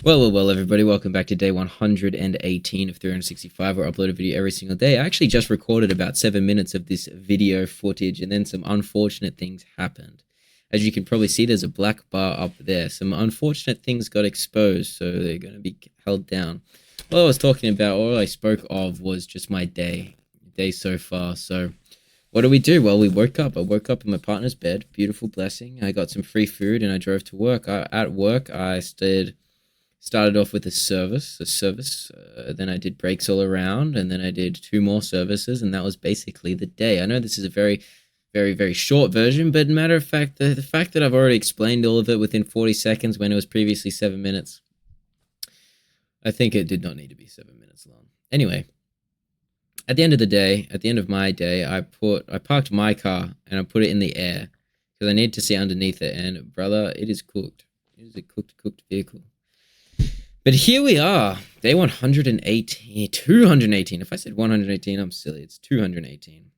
Well, everybody, welcome back to day 118 of 365. Where I upload a video every single day. I actually just recorded about 7 minutes of this video footage, and then some unfortunate things happened. As you can probably see, there's a black bar up there. Some unfortunate things got exposed, so they're going to be held down. All I was talking about, all I spoke of was just my day so far. So, what do we do? Well, we woke up. I woke up in my partner's bed. Beautiful blessing. I got some free food, and I drove to work. At work, I started off with a service, then I did breaks all around, and then I did two more services, and that was basically the day. I know this is a very, very, very short version, but matter of fact, the fact that I've already explained all of it within 40 seconds when it was previously 7 minutes, I think it did not need to be 7 minutes long. Anyway, at the end of the day, at the end of my day, I parked my car and I put it in the air because I need to see underneath it, and brother, it is cooked. It is a cooked vehicle. But here we are, day 118, 218. If I said 118, I'm silly. It's 218.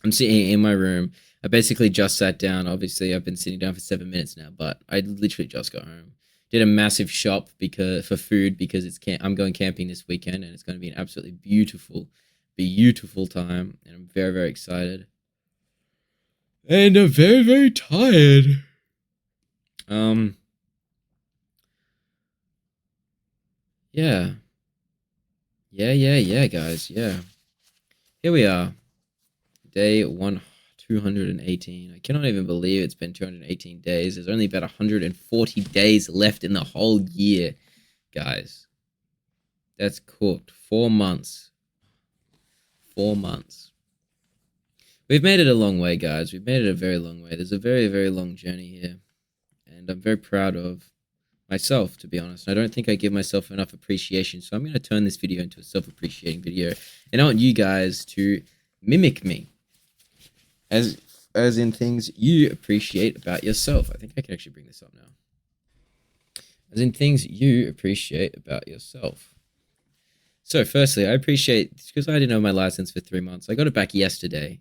I'm sitting in my room. I basically just sat down. Obviously, I've been sitting down for 7 minutes now, but I literally just got home. Did a massive shop for food because I'm going camping this weekend, and it's going to be an absolutely beautiful time, and I'm very, very excited. And I'm very, very tired. Yeah. Yeah, guys. Yeah. Here we are. Day 218. I cannot even believe it's been 218 days. There's only about 140 days left in the whole year, guys. That's cooked. 4 months. 4 months. We've made it a long way, guys. We've made it a very long way. There's a very, very long journey here. And I'm very proud of myself, to be honest. I don't think I give myself enough appreciation, so I'm going to turn this video into a self-appreciating video, and I want you guys to mimic me, as in things you appreciate about yourself. I think I can actually bring this up now. As in things you appreciate about yourself. So, firstly, I appreciate, because I didn't have my license for 3 months. I got it back yesterday,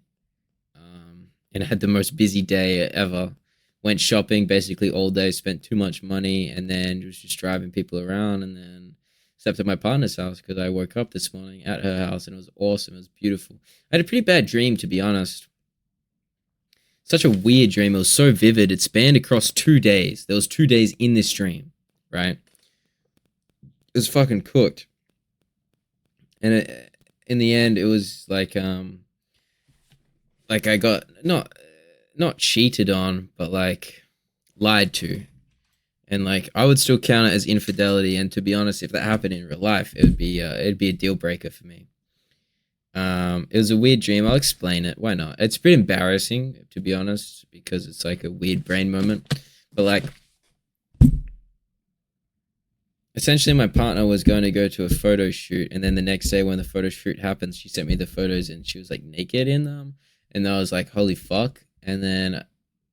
and I had the most busy day ever. Went shopping basically all day, spent too much money, and then was just driving people around, and then slept at my partner's house because I woke up this morning at her house, and it was awesome. It was beautiful. I had a pretty bad dream, to be honest. Such a weird dream. It was so vivid. It spanned across 2 days. There was 2 days in this dream, right? It was fucking cooked. And in the end, it was like I got not cheated on, but like lied to, and like I would still count it as infidelity. And to be honest, if that happened in real life, it'd be a deal breaker for me. It was a weird dream. I'll explain it. Why not? It's pretty embarrassing, to be honest, because it's like a weird brain moment. But like, essentially, my partner was going to go to a photo shoot, and then the next day when the photo shoot happens, she sent me the photos, and she was like naked in them, and I was like, holy fuck. And then,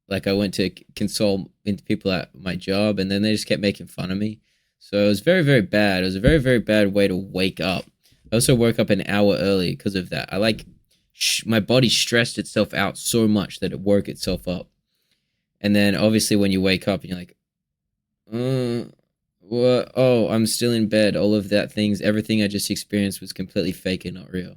like, I went to console into people at my job, and then they just kept making fun of me. So it was very, very bad. It was a very, very bad way to wake up. I also woke up an hour early because of that. My body stressed itself out so much that it woke itself up. And then, obviously, when you wake up and you're like, what? Oh, I'm still in bed. All of that everything I just experienced was completely fake and not real.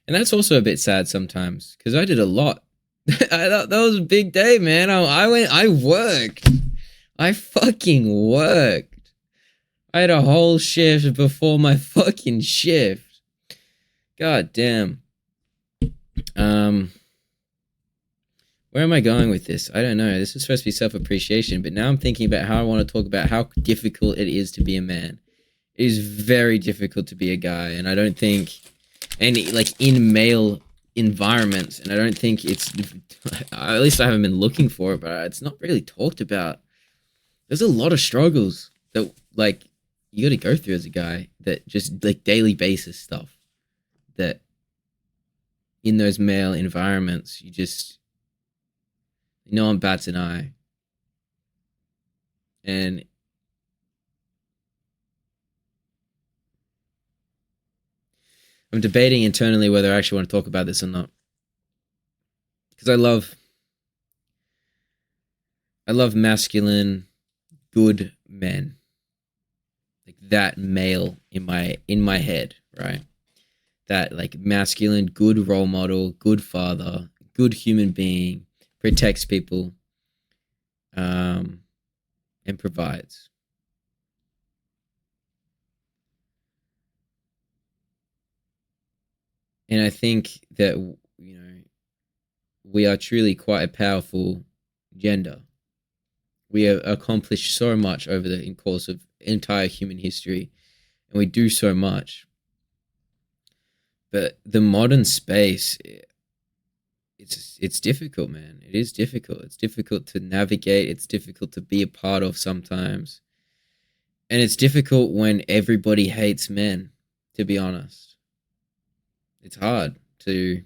And that's also a bit sad sometimes, because I did a lot. I thought that was a big day, man. I worked. I fucking worked. I had a whole shift before my fucking shift. God damn. Where am I going with this? I don't know. This is supposed to be self-appreciation, but now I'm thinking about how I want to talk about how difficult it is to be a man. It is very difficult to be a guy, and I don't think... And like in male environments, and I don't think it's, at least I haven't been looking for it, but it's not really talked about. There's a lot of struggles that like you got to go through as a guy, that just like daily basis stuff that in those male environments no one bats an eye. And I'm debating internally whether I actually want to talk about this or not. Because I love masculine, good men. that male in my head, right? That like masculine, good role model, good father, good human being, protects people, um, and provides. And I think that we are truly quite a powerful gender. We have accomplished so much over the in course of entire human history, and we do so much. But the modern space, it's difficult, man. It is difficult. It's difficult to navigate. It's difficult to be a part of sometimes, and it's difficult when everybody hates men. To be honest, it's hard to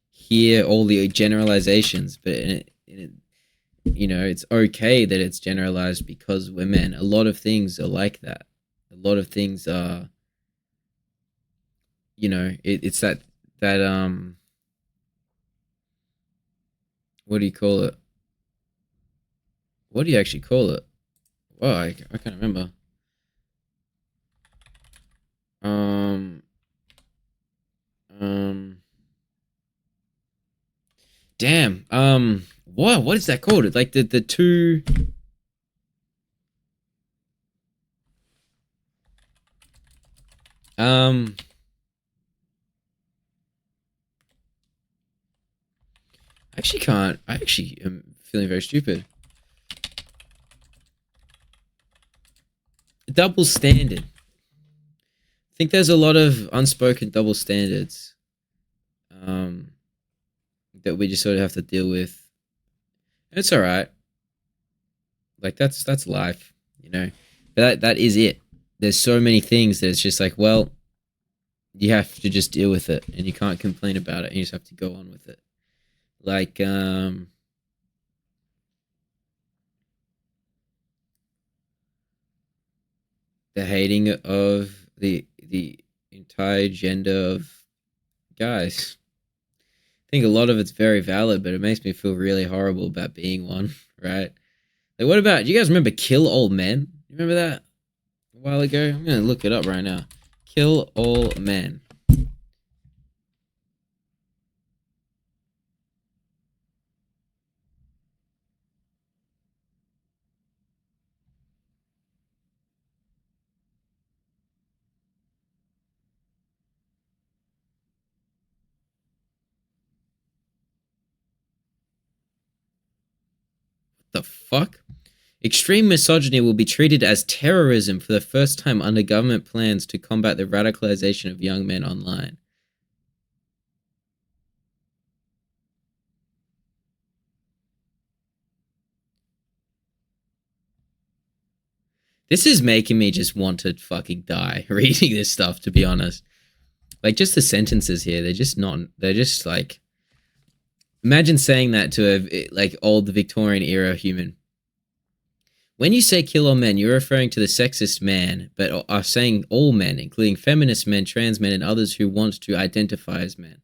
hear all the generalizations, but it's okay that it's generalized because we're men. A lot of things are like that. A lot of things are, it's that what do you call it? What do you actually call it? Well, I can't remember. Um, um, damn. What is that called? It's like the two. Um, I actually can't. I actually am feeling very stupid. Double standard. I think there's a lot of unspoken double standards um, that we just sort of have to deal with. And it's all right. Like that's life, you know. But that is it. There's so many things that it's just like, well, you have to just deal with it, and you can't complain about it. And you just have to go on with it. Like the hating of the entire gender of guys. I think a lot of it's very valid, but it makes me feel really horrible about being one, right? Like, what about, do you guys remember Kill All Men? You remember that a while ago? I'm gonna look it up right now. Kill All Men. What the fuck? Extreme misogyny will be treated as terrorism for the first time under government plans to combat the radicalization of young men online. This is making me just want to fucking die reading this stuff, to be honest. Like, just the sentences here, they're just like, imagine saying that to a, like, old Victorian era human. When you say kill all men, you're referring to the sexist man, but are saying all men, including feminist men, trans men, and others who want to identify as men.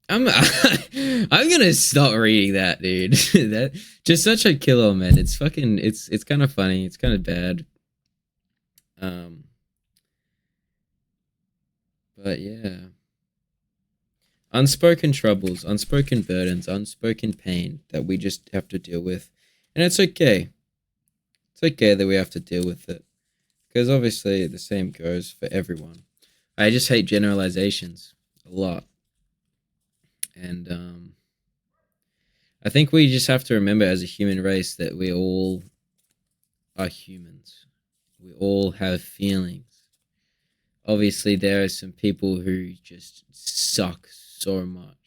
I'm I'm gonna stop reading that, dude. That just such a kill all men. It's fucking it's kind of funny. It's kind of bad. Um, but yeah. Unspoken troubles, unspoken burdens, unspoken pain that we just have to deal with. And it's okay. It's okay that we have to deal with it. Because obviously the same goes for everyone. I just hate generalizations a lot. And I think we just have to remember as a human race that we all are humans. We all have feelings. Obviously, there are some people who just suck so much.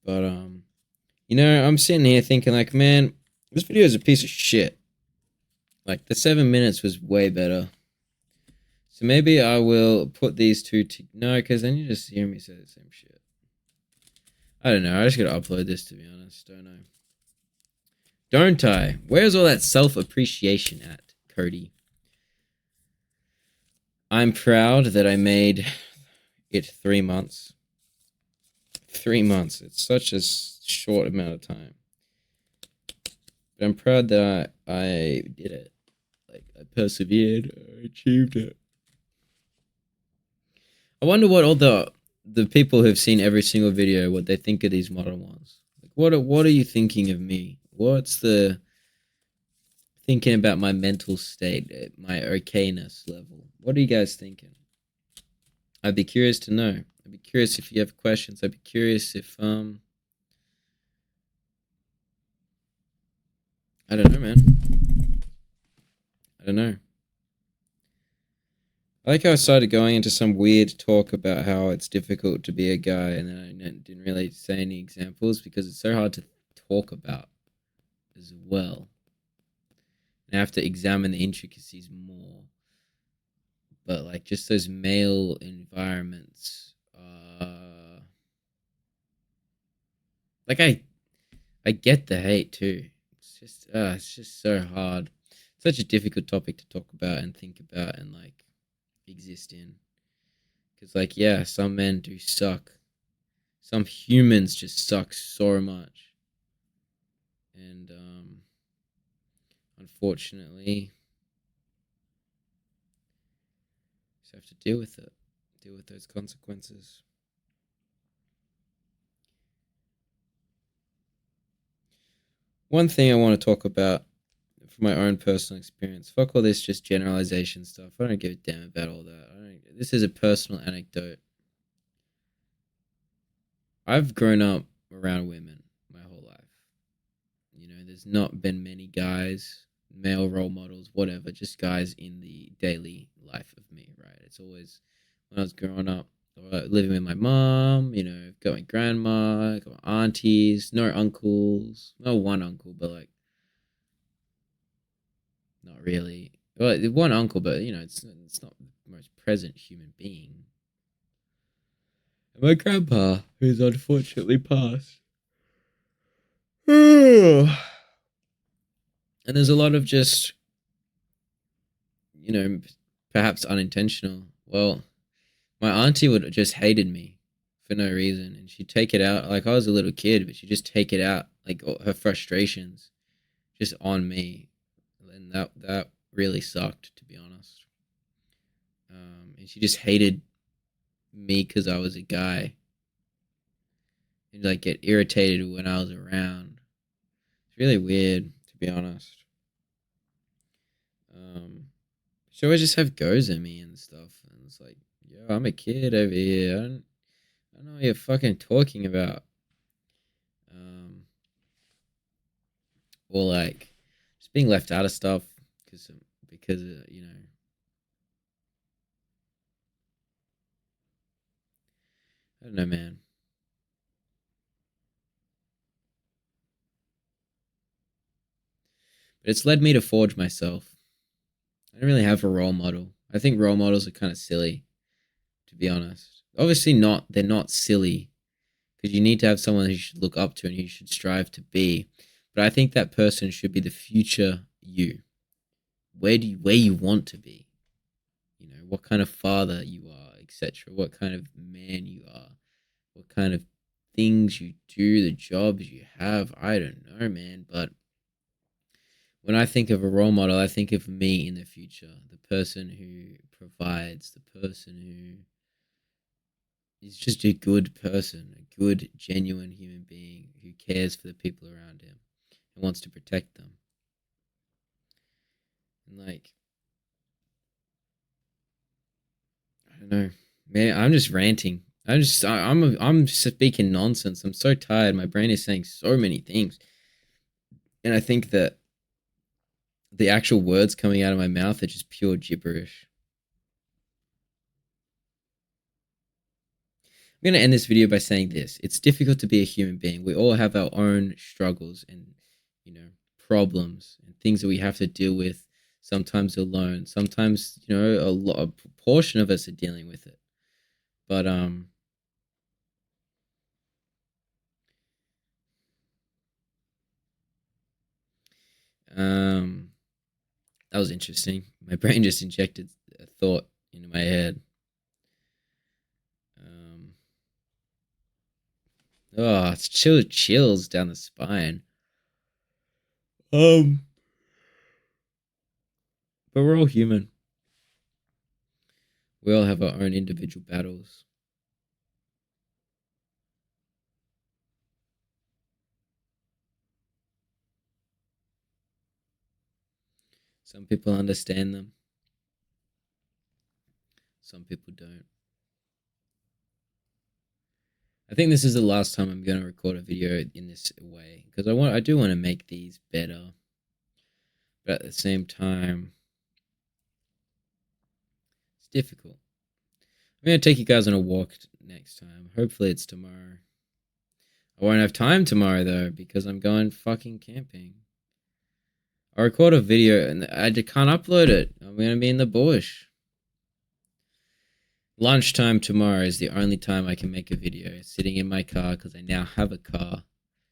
But I'm sitting here thinking like, man, this video is a piece of shit. Like the 7 minutes was way better. So maybe I will put these two to no, because then you just hear me say the same shit. I don't know. I just gotta upload this, to be honest. Don't know. Don't I? Where's all that self appreciation at, Cody? I'm proud that I made it 3 months. 3 months. It's such a short amount of time. But I'm proud that I did it. Like, I persevered. I achieved it. I wonder what all the people who've seen every single video, what they think of these modern ones. Like, what are you thinking of me? What's the thinking about my mental state, my okayness level? What are you guys thinking? I'd be curious to know. I'd be curious if you have questions. I'd be curious if I don't know, man. I don't know. I like how I started going into some weird talk about how it's difficult to be a guy, and then I didn't really say any examples because it's so hard to talk about as well. And I have to examine the intricacies more. But like just those male environments, like I get the hate too. It's just so hard. Such a difficult topic to talk about and think about and like exist in. Because like yeah, some men do suck. Some humans just suck so much, and unfortunately, just have to deal with it. Deal with those consequences. One thing I want to talk about from my own personal experience. Fuck all this just generalization stuff. I don't give a damn about all that. This is a personal anecdote. I've grown up around women my whole life. You know, there's not been many guys, male role models, whatever, just guys in the daily life of me, right? It's always when I was growing up, living with my mom, you know, got my grandma, got my aunties, no uncles, no one uncle, but like not really. Well, one uncle, but you know, it's not the most present human being. And my grandpa, who's unfortunately passed. And there's a lot of just, you know, perhaps unintentional. Well, my auntie would just hated me for no reason, and she'd take it out. Like I was a little kid, but she'd just take it out, like her frustrations, just on me, and that really sucked, to be honest. And she just hated me because I was a guy, and like get irritated when I was around. It's really weird, to be honest. Um, she always just have goes at me and stuff, and it's like, yo, I'm a kid over here. I don't know what you're fucking talking about. Um, or like just being left out of stuff because you know, I don't know, man. But it's led me to forge myself. I don't really have a role model. I think role models are kind of silly, to be honest. Obviously, not. They're not silly because you need to have someone who you should look up to and who you should strive to be. But I think that person should be the future you. Where you want to be? You know what kind of father you are, etc. What kind of man you are, what kind of things you do, the jobs you have. I don't know, man. But when I think of a role model, I think of me in the future, the person who provides, the person who is just a good person, a good, genuine human being who cares for the people around him and wants to protect them. And like, I don't know, man. I'm just ranting. I'm speaking nonsense. I'm so tired. My brain is saying so many things, and I think that the actual words coming out of my mouth are just pure gibberish. I'm going to end this video by saying this. It's difficult to be a human being. We all have our own struggles and, you know, problems and things that we have to deal with, sometimes alone. Sometimes, you know, a portion of us are dealing with it. But um that was interesting. My brain just injected a thought into my head. Oh, it's chills down the spine. Um, but we're all human. We all have our own individual battles. Some people understand them. Some people don't. I think this is the last time I'm going to record a video in this way because I do want to make these better, but at the same time, it's difficult. I'm going to take you guys on a walk next time. Hopefully, it's tomorrow. I won't have time tomorrow though because I'm going fucking camping. I record a video and I can't upload it. I'm going to be in the bush. Lunchtime tomorrow is the only time I can make a video sitting in my car because I now have a car.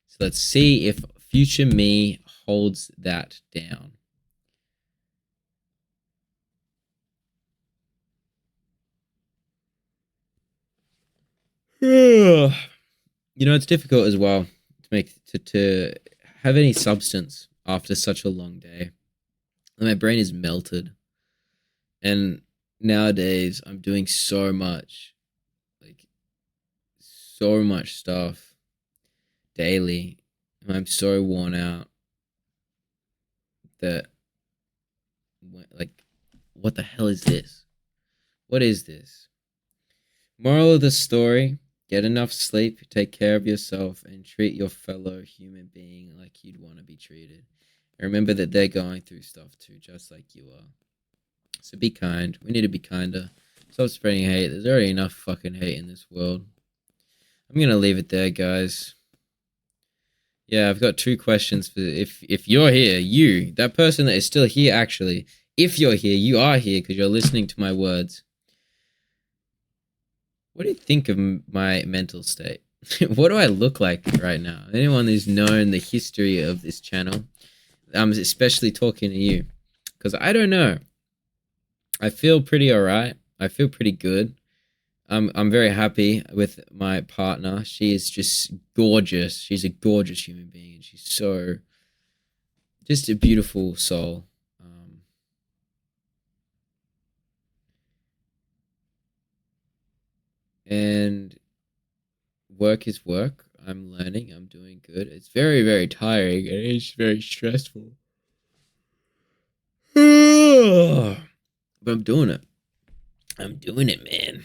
So let's see if future me holds that down. You know, it's difficult as well to have any substance after such a long day. My brain is melted. And nowadays I'm doing so much stuff daily. And I'm so worn out that what the hell is this? What is this? Moral of the story, get enough sleep, take care of yourself, and treat your fellow human being like you'd want to be treated. And remember that they're going through stuff too, just like you are. So be kind. We need to be kinder. Stop spreading hate. There's already enough fucking hate in this world. I'm gonna leave it there, guys. Yeah, I've got 2 questions for if you're here, you, that person that is still here actually. If you're here, you are here because you're listening to my words. What do you think of my mental state? What do I look like right now? Anyone who's known the history of this channel, I'm especially talking to you because I don't know. I feel pretty alright. I feel pretty good. I'm very happy with my partner. She is just gorgeous. She's a gorgeous human being. She's so just a beautiful soul. And work is work. I'm learning. I'm doing good. It's very, very tiring and it's very stressful. But I'm doing it. I'm doing it, man.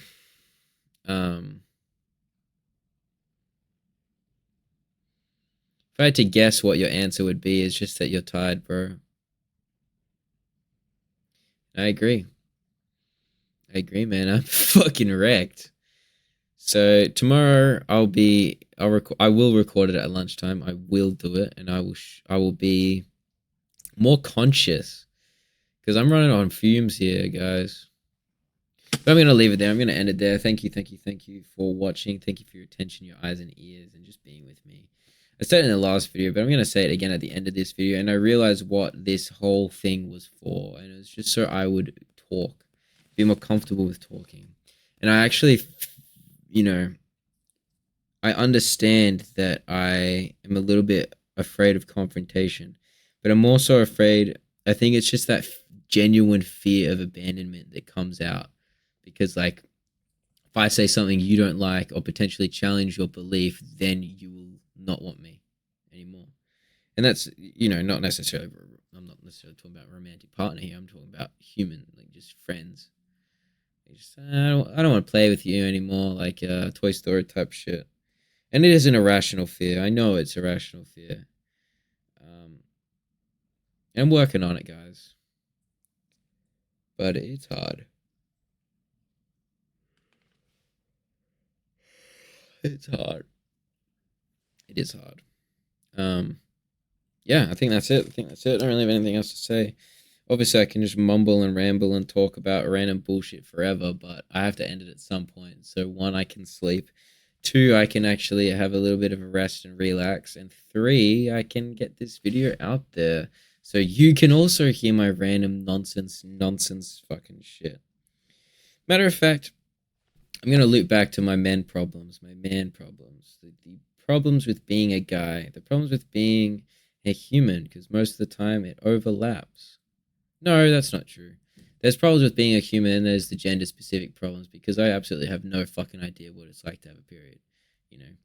If I had to guess what your answer would be, it's just that you're tired, bro. I agree. Man. I'm fucking wrecked. So tomorrow I will record it at lunchtime. I will do it, and I will be more conscious because I'm running on fumes here, guys. But I'm gonna leave it there. I'm gonna end it there. Thank you for watching. Thank you for your attention, your eyes and ears, and just being with me. I said it in the last video, but I'm gonna say it again at the end of this video. And I realized what this whole thing was for, and it was just so I would talk, be more comfortable with talking. And I actually, you know, I understand that I am a little bit afraid of confrontation, but I'm also afraid. I think it's just that genuine fear of abandonment that comes out because, like, if I say something you don't like or potentially challenge your belief, then you will not want me anymore. And that's, not necessarily, I'm not necessarily talking about romantic partner here. I'm talking about human, like just friends. I don't want to play with you anymore, like Toy Story type shit. And it is an irrational fear. I know it's a rational fear. I'm working on it, guys. But it's hard. It's hard. It is hard. Yeah, I think that's it. I don't really have anything else to say. Obviously, I can just mumble and ramble and talk about random bullshit forever, but I have to end it at some point. So 1, I can sleep. 2, I can actually have a little bit of a rest and relax. And 3, I can get this video out there. So you can also hear my random nonsense fucking shit. Matter of fact, I'm gonna loop back to my men problems, my man problems, the problems with being a guy, the problems with being a human, because most of the time it overlaps. No, that's not true. There's problems with being a human, and there's the gender specific problems, because I absolutely have no fucking idea what it's like to have a period. You know,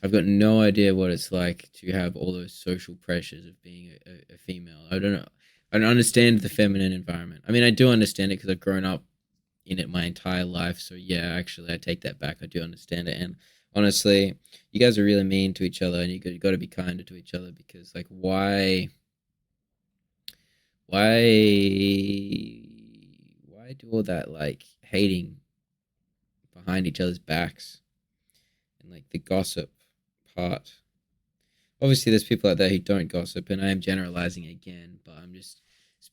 I've got no idea what it's like to have all those social pressures of being a female. I don't know. I don't understand the feminine environment. I mean, I do understand it because I've grown up in it my entire life. So yeah, actually, I take that back. I do understand it. And honestly, you guys are really mean to each other, and you got to be kinder to each other, because like, why do all that like hating behind each other's backs and like the gossip part? Obviously, there's people out there who don't gossip, and I am generalizing again, but I'm just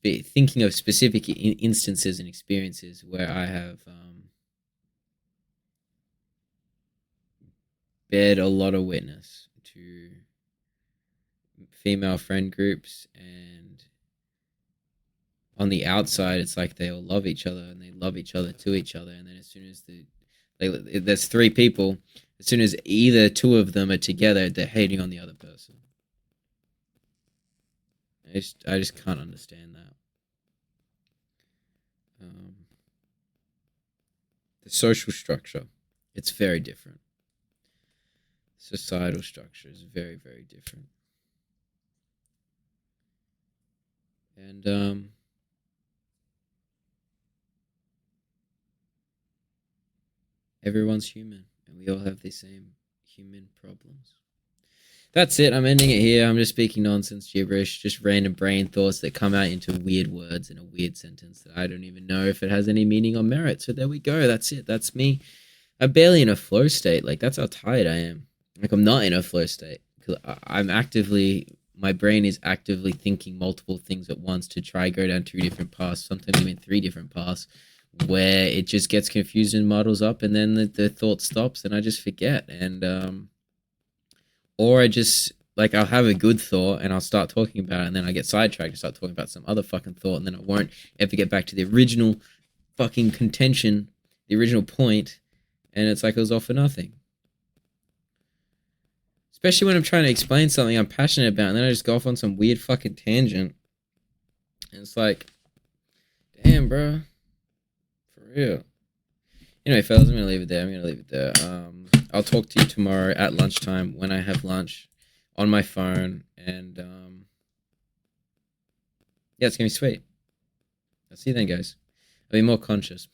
thinking of specific instances and experiences where I have bared a lot of witness to female friend groups, and on the outside it's like they all love each other and they love each other to each other, and then as soon as there's three people, as soon as either two of them are together, they're hating on the other person. I just can't understand that. The social structure, it's very different. Societal structure is very, very different. And everyone's human, and we all have the same human problems. That's it. I'm ending it here. I'm just speaking nonsense, gibberish, just random brain thoughts that come out into weird words in a weird sentence that I don't even know if it has any meaning or merit. So there we go. That's it. That's me. I'm barely in a flow state. Like, that's how tired I am. Like, I'm not in a flow state because my brain is actively thinking multiple things at once to try go down two different paths, sometimes even three different paths, where it just gets confused and muddles up, and then the thought stops and I just forget. And or I just like I'll have a good thought and I'll start talking about it, and then I get sidetracked and start talking about some other fucking thought, and then I won't ever get back to the original fucking contention, the original point, and it's like it was all for nothing. Especially when I'm trying to explain something I'm passionate about, and then I just go off on some weird fucking tangent. And it's like, damn, bro. For real. Anyway, fellas, I'm gonna leave it there. I'll talk to you tomorrow at lunchtime when I have lunch on my phone, and yeah, it's gonna be sweet. I'll see you then, guys. I'll be more conscious.